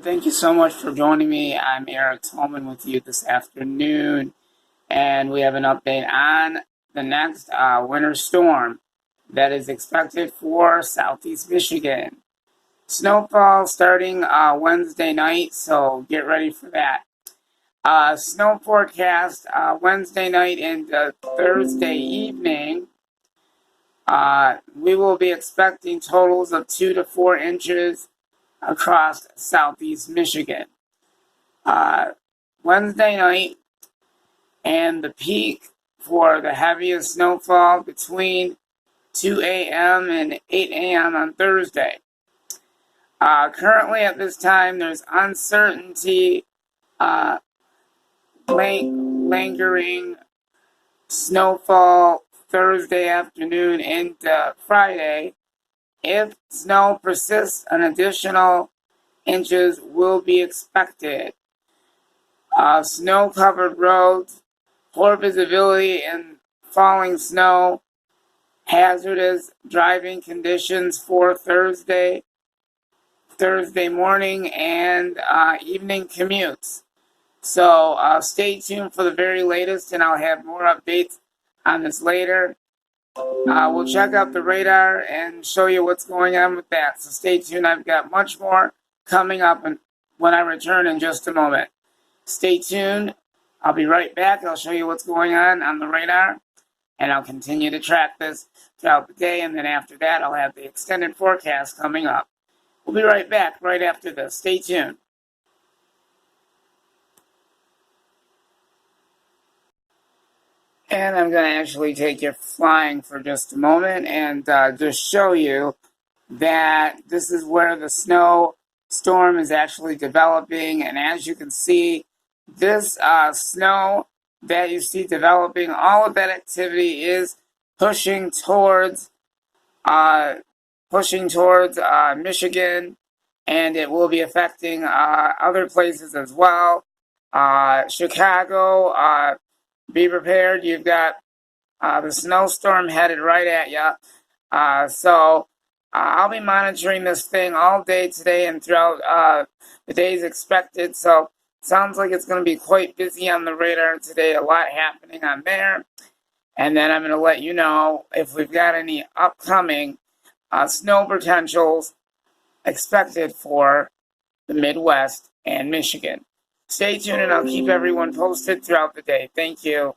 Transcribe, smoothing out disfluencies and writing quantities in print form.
Thank you so much for joining me. I'm Eric Tolman with you this afternoon, and we have an update on the next winter storm that is expected for southeast Michigan. Snowfall starting Wednesday night, so get ready for that. Snow forecast Wednesday night into Thursday evening. We will be expecting totals of 2 to 4 inches across southeast Michigan. Wednesday night and the peak for the heaviest snowfall between 2 a.m. and 8 a.m. on Thursday. Currently at this time, there's uncertainty, lingering snowfall Thursday afternoon into Friday. If snow persists, an additional inches will be expected. Snow-covered roads, poor visibility and falling snow, hazardous driving conditions for Thursday morning and evening commutes. So stay tuned for the very latest, and I'll have more updates on this later. We'll check out the radar and show you what's going on with that. So stay tuned. I've got much more coming up when I return in just a moment. Stay tuned. I'll be right back. I'll show you what's going on the radar, and I'll continue to track this throughout the day, and then after that, I'll have the extended forecast coming up. We'll be right back right after this. Stay tuned. And I'm going to actually take you flying for just a moment and just show you that this is where the snow storm is actually developing. And as you can see, this snow that you see developing, all of that activity is pushing towards Michigan, and it will be affecting other places as well. Chicago, be prepared. You've got the snowstorm headed right at you. So I'll be monitoring this thing all day today and throughout the days expected. So sounds like it's going to be quite busy on the radar today. A lot happening on there. And then I'm going to let you know if we've got any upcoming snow potentials expected for the Midwest and Michigan. Stay tuned and I'll keep everyone posted throughout the day. Thank you.